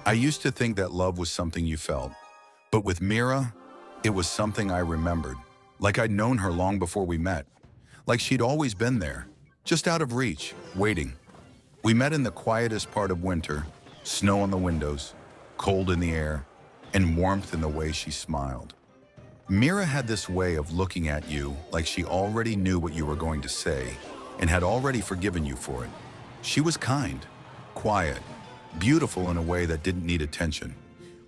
I used to think that love was something you felt, but with Mira, it was something I remembered. Like I'd known her long before we met. Like she'd always been there, just out of reach, waiting. We met in the quietest part of winter, snow on the windows, cold in the air, and warmth in the way she smiled. Mira had this way of looking at you like she already knew what you were going to say and had already forgiven you for it. She was kind, quiet, beautiful in a way that didn't need attention.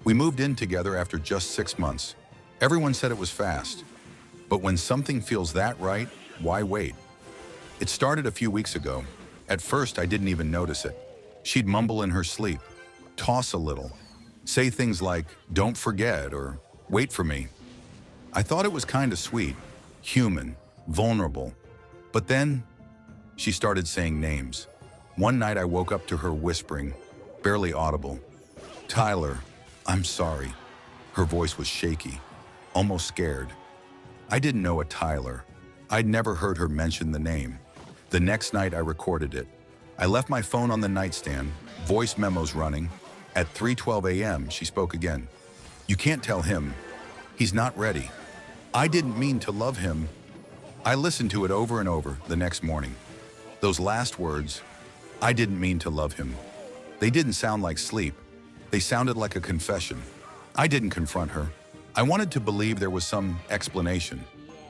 We moved in together after just 6 months. Everyone said it was fast. But when something feels that right, why wait? It started a few weeks ago. At first, I didn't even notice it. She'd mumble in her sleep, toss a little, say things like, "Don't forget," or "Wait for me." I thought it was kind of sweet, human, vulnerable. But then, she started saying names. One night I woke up to her whispering, barely audible, "Tyler, I'm sorry." Her voice was shaky, almost scared. I didn't know a Tyler. I'd never heard her mention the name. The next night I recorded it. I left my phone on the nightstand, voice memos running. At 3:12 a.m., she spoke again. "You can't tell him. He's not ready. I didn't mean to love him." I listened to it over and over the next morning. Those last words, "I didn't mean to love him." They didn't sound like sleep. They sounded like a confession. I didn't confront her. I wanted to believe there was some explanation.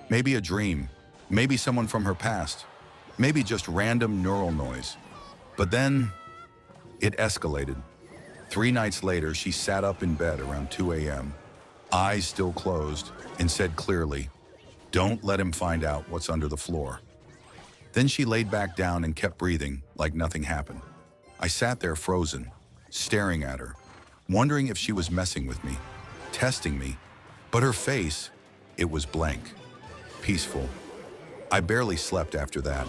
Maybe a dream. Maybe someone from her past. Maybe just random neural noise. But then, it escalated. 3 nights later, she sat up in bed around 2 a.m., eyes still closed, and said clearly, "Don't let him find out what's under the floor." Then she laid back down and kept breathing like nothing happened. I sat there frozen, staring at her, wondering if she was messing with me, testing me. But her face, it was blank, peaceful. I barely slept after that.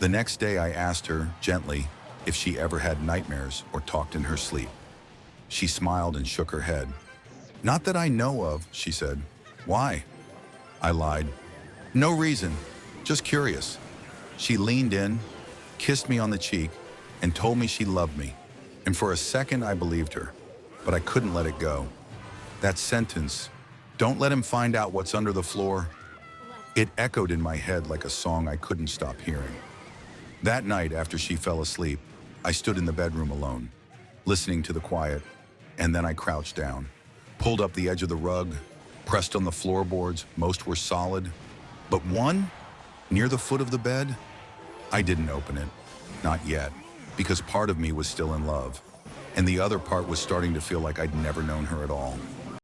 The next day I asked her, gently, if she ever had nightmares or talked in her sleep. She smiled and shook her head. "Not that I know of," she said. "Why?" I lied. "No reason, just curious." She leaned in, kissed me on the cheek, and told me she loved me. And for a second I believed her, but I couldn't let it go. That sentence, "Don't let him find out what's under the floor," it echoed in my head like a song I couldn't stop hearing. That night, after she fell asleep, I stood in the bedroom alone, listening to the quiet, and then I crouched down, pulled up the edge of the rug, pressed on the floorboards. Most were solid, but one, near the foot of the bed, I didn't open it, not yet, because part of me was still in love, and the other part was starting to feel like I'd never known her at all.